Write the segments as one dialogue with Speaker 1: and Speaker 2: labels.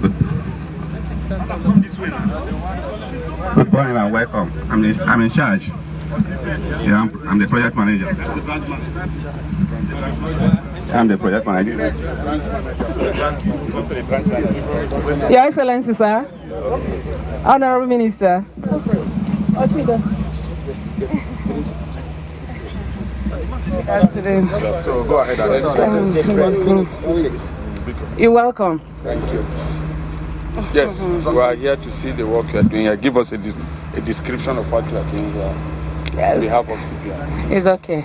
Speaker 1: Good morning and welcome. I'm in charge. Yeah, I'm the project manager. I'm the project manager.
Speaker 2: Your Excellency, sir. Honorable Minister.
Speaker 3: So go ahead and
Speaker 2: You're welcome.
Speaker 3: Thank you. Yes, we are here to see the work you are doing here. Give us a description of what you are doing here on behalf of CPI.
Speaker 2: It's okay.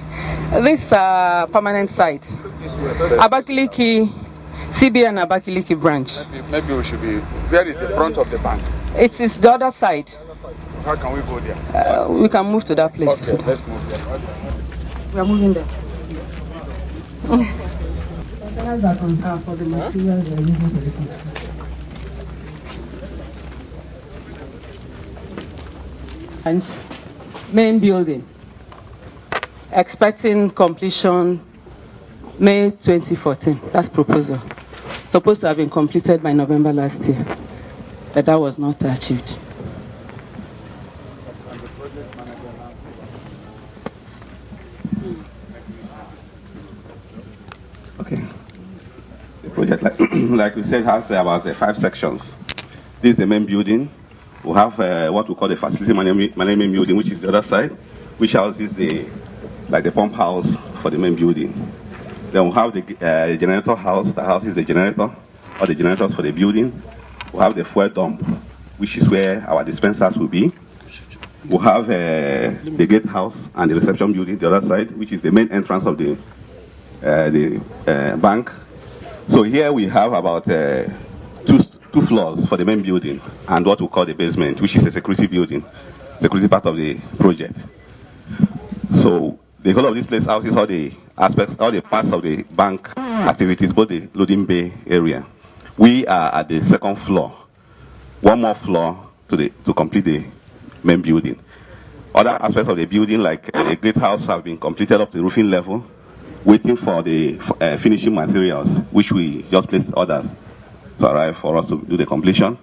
Speaker 2: This is a permanent site. Abakaliki, CBN Abakaliki branch.
Speaker 3: Maybe we should be. Where is the front of the bank?
Speaker 2: It is the other side.
Speaker 3: How can we go there?
Speaker 2: We can move to that place.
Speaker 3: Okay, let's move there.
Speaker 2: We are moving there. Main building. Expecting completion May 2014. That's proposal. Supposed to have been completed by November last year, but that was not achieved.
Speaker 1: Okay. The project, like we said, has about 5 sections. This is the main building. We have what we call the facility management building, which is the other side, which houses the pump house for the main building. Then we have the generator house that houses the generator, or the generators for the building. We have the fuel dump, which is where our dispensers will be. We have the gatehouse and the reception building, the other side, which is the main entrance of the bank. So here we have about two floors for the main building and what we call the basement, which is a security building, security part of the project. So the whole of this place houses all the aspects, all the parts of the bank activities, both the loading bay area. We are at the 2nd floor, one more floor to complete the main building. Other aspects of the building, like the gatehouse, have been completed up to the roofing level, waiting for the finishing materials, which we just placed orders to arrive for us to do the completion.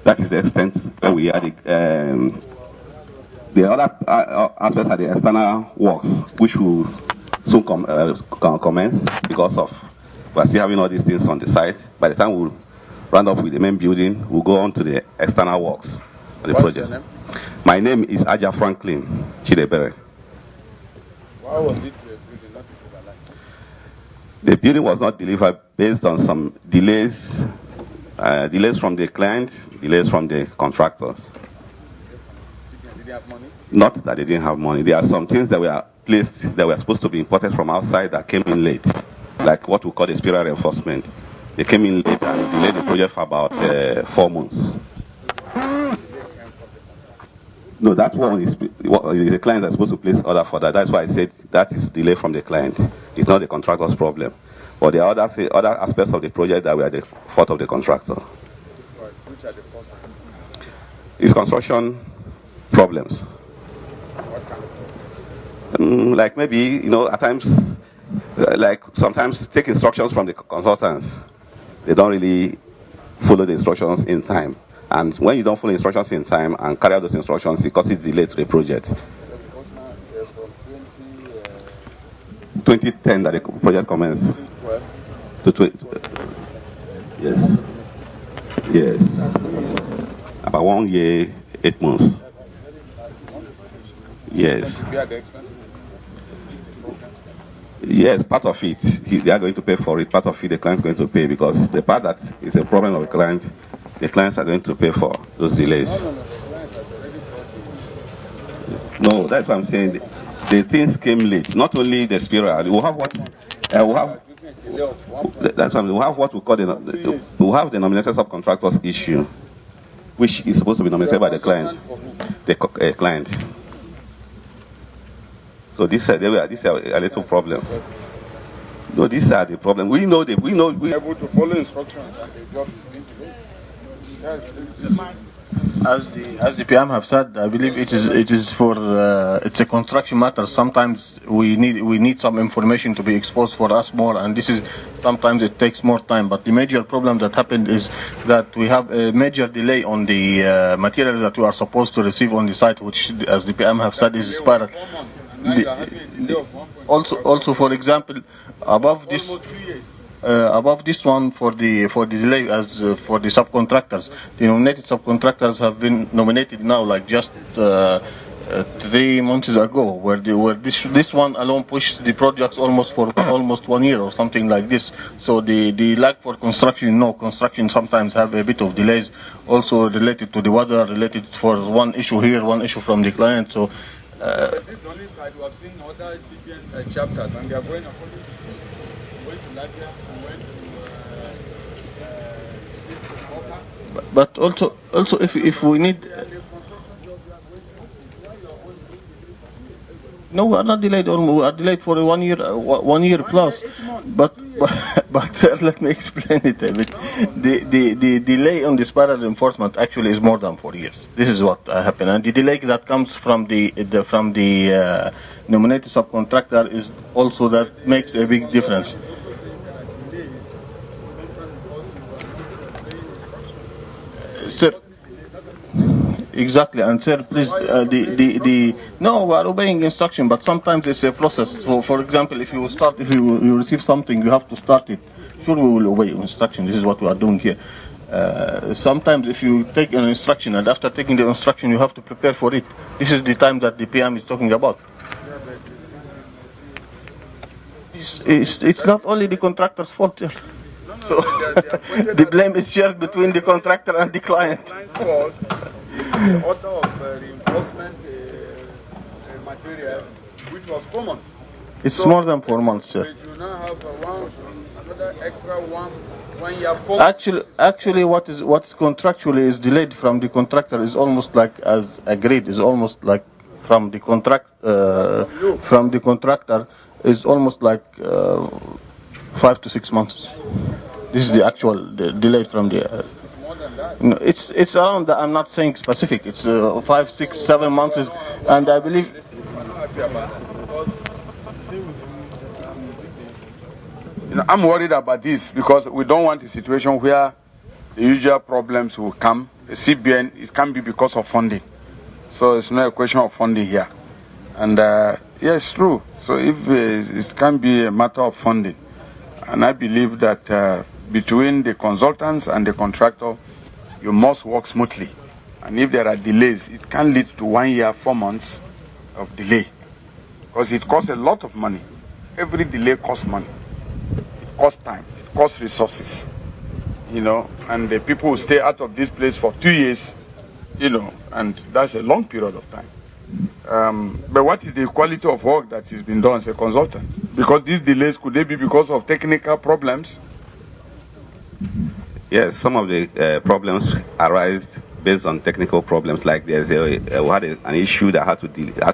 Speaker 1: That is the extent where we are. The other aspects are the external works, which will soon commence because of we are still having all these things on the site. By the time we round up with the main building, we'll go on to the external works of the project.
Speaker 3: Your name?
Speaker 1: My name is Aja Franklin Chidebere.
Speaker 3: Why was it building not delivered?
Speaker 1: The building was not delivered based on some delays, delays from the client, delays from the contractors.
Speaker 3: Did they have money?
Speaker 1: Not that they didn't have money. There are some things that were placed that were supposed to be imported from outside that came in late, like what we call the spiral reinforcement. They came in late and delayed the project for about 4 months. No, that one is the client that's supposed to place order for that. That's why I said that is delay from the client. It's not the contractor's problem. But there are other aspects of the project that were the fault of the contractor.
Speaker 3: Which are the faults?
Speaker 1: It's construction problems.
Speaker 3: What kind of?
Speaker 1: Like maybe, at times, like sometimes take instructions from the consultants. They don't really follow the instructions in time. And when you don't follow instructions in time and carry out those instructions, it causes delay to the project. 2010 that the project commenced. Yes. Yes. About 1 year, 8 months. Yes. Yes, part of it, they are going to pay for it. Part of it, the client is going to pay, because the part that is a problem of the client, the clients are going to pay for those delays. No, that's what I'm saying. The things came late. Not only the spiral. We have what that's what we have what we call we have the nominated subcontractors issue, which is supposed to be nominated by the client, the client. So this is a little problem. No, these are the problem. We able to follow instructions and the job is being delayed.
Speaker 4: As the PM have said, I believe it is for it's a construction matter. Sometimes we need some information to be exposed for us more, and this is sometimes it takes more time. But the major problem that happened is that we have a major delay on the materials that we are supposed to receive on the site, which, as the PM have said, is spiral. Also, for example, above this one for the delay as for the subcontractors, the nominated subcontractors have been nominated now, like just 3 months ago, where this one alone pushes the projects almost for almost 1 year or something like this. So the lack for construction, construction sometimes have a bit of delays, also related to the weather, related for one issue here, one issue from the client. So.
Speaker 3: This only side we have seen other CBN chapters, and they are going according to Latvia and went to
Speaker 4: but also if we need. No, we are not delayed. We are delayed for 1 year, 1 year plus. But sir, let me explain it a bit. The delay on this parallel enforcement actually is more than 4 years. This is what happened, and the delay that comes from the nominated subcontractor is also that makes a big difference. Sir. Exactly, and sir, please, no, we are obeying instruction, but sometimes it's a process. So, for example, if you receive something, you have to start it. Sure, we will obey instruction. This is what we are doing here. Sometimes, if you take an instruction, and after taking the instruction, you have to prepare for it. This is the time that the PM is talking about. It's not only the contractor's fault. Sir. So, the blame is shared between the contractor and the client.
Speaker 3: The order of reinforcement materials, which was 4 months.
Speaker 4: It's so more than 4 months, sir.
Speaker 3: You now have another extra 1 year. 4
Speaker 4: actually, what is contractually is delayed from the contractor is almost like as agreed. Is almost like from the contractor is almost like 5 to 6 months. This is the actual delay from the. No, it's around that. I'm not saying specific. It's 5, 6, 7 months, and I believe.
Speaker 3: I'm worried about this because we don't want a situation where the usual problems will come. The CBN, it can be because of funding, so it's not a question of funding here. And yes, true. So if it can be a matter of funding, and I believe that between the consultants and the contractor, you must work smoothly. And if there are delays, it can lead to 1 year, 4 months of delay. Because it costs a lot of money. Every delay costs money. It costs time. It costs resources. And the people will stay out of this place for 2 years, and that's a long period of time. But what is the quality of work that is being done as a consultant? Because these delays, could they be because of technical problems?
Speaker 1: Yes, some of the problems arise based on technical problems. Like we had an issue that had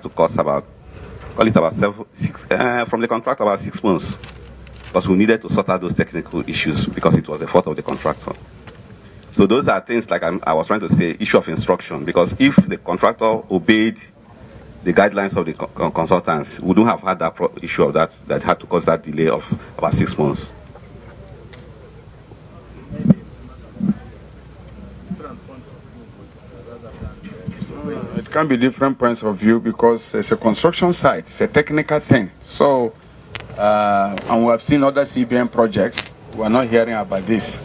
Speaker 1: to cost about 6 from the contract about 6 months, because we needed to sort out those technical issues because it was the fault of the contractor. So those are things like I was trying to say, issue of instruction. Because if the contractor obeyed the guidelines of the consultants, we wouldn't have had that issue of that had to cause that delay of about 6 months.
Speaker 3: It can be different points of view because it's a construction site, it's a technical thing. So, and we have seen other CBN projects, we're not hearing about this.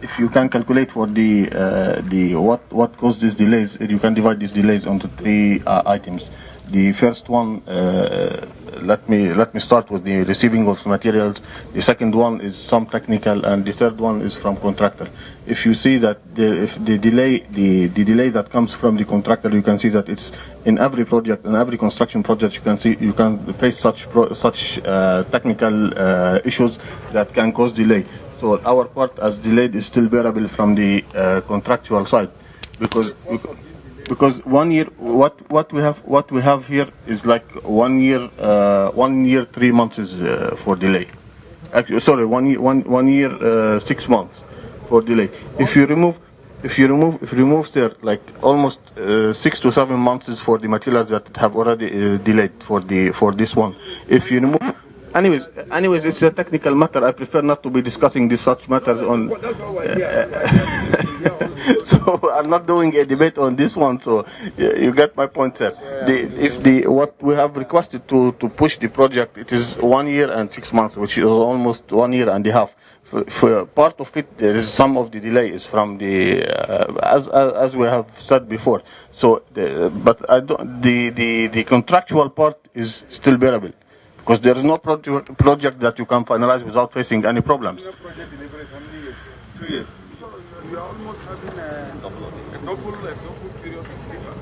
Speaker 4: If you can calculate for what caused these delays, you can divide these delays onto 3 items. The first one, let me start with the receiving of materials. The second one is some technical, and the third one is from contractor. If you see that if the delay that comes from the contractor, you can see that it's in every project, in every construction project. You can face such technical issues that can cause delay. So our part as delayed is still bearable from the contractual side, because 1 year, what we have here is like 1 year, 1 year 3 months is for delay. Actually, sorry, 1 year, 6 months for delay. If you remove there like almost 6 to 7 months for the materials that have already delayed for this one. If you remove, anyways, it's a technical matter. I prefer not to be discussing such matters on. So I'm not doing a debate on this one. So you get my point there. What we have requested to push the project, it is 1 year and 6 months, which is almost 1 year and a half. For part of it, there is some of the delay is from the as we have said before. So, but the contractual part is still bearable, because there is no project that you can finalize without facing any problems.
Speaker 3: 2 years. So you are almost having a double period of delivery.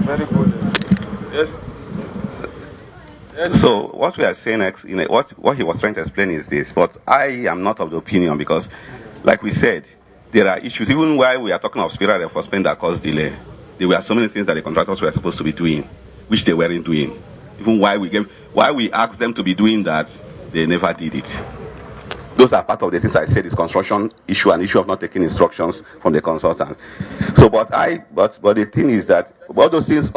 Speaker 3: Very good. Yes.
Speaker 1: So what we are saying, what he was trying to explain is this, but I am not of the opinion, because, like we said, there are issues. Even while we are talking of spiral enforcement that caused delay, there were so many things that the contractors were supposed to be doing, which they weren't doing. Even while we asked them to be doing that, they never did it. Those are part of the things I said is construction issue, an issue of not taking instructions from the consultants. So, but the thing is that all those things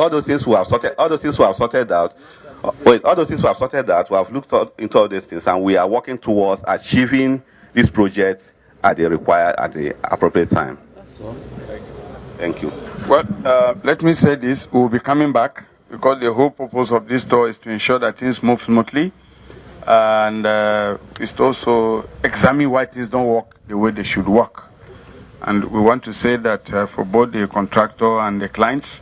Speaker 1: we have sorted out. Wait, all those things we have sorted out, we have looked into all these things, and we are working towards achieving this project at the appropriate time. Thank you.
Speaker 3: Well, let me say this: we will be coming back, because the whole purpose of this tour is to ensure that things move smoothly, and it's to also examine why things don't work the way they should work. And we want to say that for both the contractor and the clients,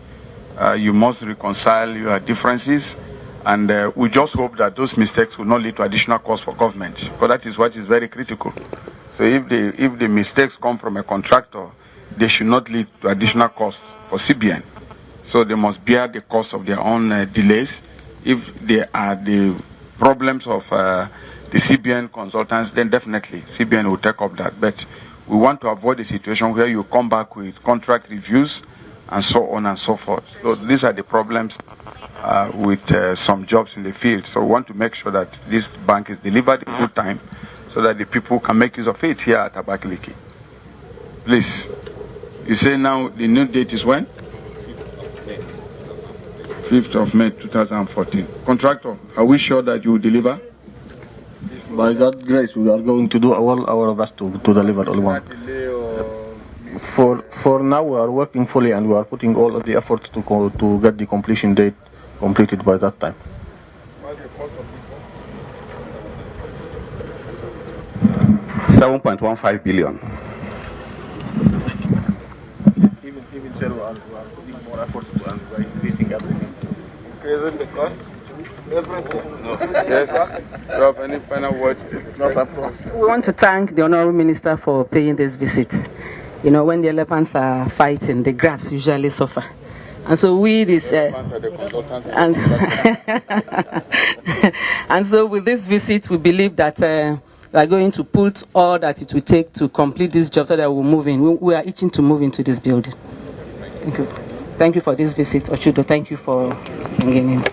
Speaker 3: you must reconcile your differences. And we just hope that those mistakes will not lead to additional costs for government, because that is what is very critical. So if the mistakes come from a contractor, they should not lead to additional costs for CBN. So they must bear the cost of their own delays. If they are the problems of the CBN consultants, then definitely CBN will take up that. But we want to avoid a situation where you come back with contract reviews and so on and so forth. So these are the problems with some jobs in the field. So we want to make sure that this bank is delivered in good time, so that the people can make use of it here at Abakaliki. Please. You say now the new date is when? 5th of May 2014. Contractor, are we sure that you will deliver?
Speaker 4: By God's grace, we are going to do all our best to deliver all one. For now, we are working fully, and we are putting all of the efforts to get the completion date completed by that time.
Speaker 1: $7.15 billion.
Speaker 4: Even so, we are putting more efforts and we are increasing everything.
Speaker 3: Increasing the cost? Yes. Do you have any final word?
Speaker 4: It's not up to us.
Speaker 2: We want to thank the Honorable Minister for paying this visit. You know, when the elephants are fighting, the grass usually suffer. And so and so with this visit, we believe that we are going to put all that it will take to complete this job, so that we'll move in. We are itching to move into this building. Thank you. Thank you for this visit, Ochudo. Thank you for bringing in.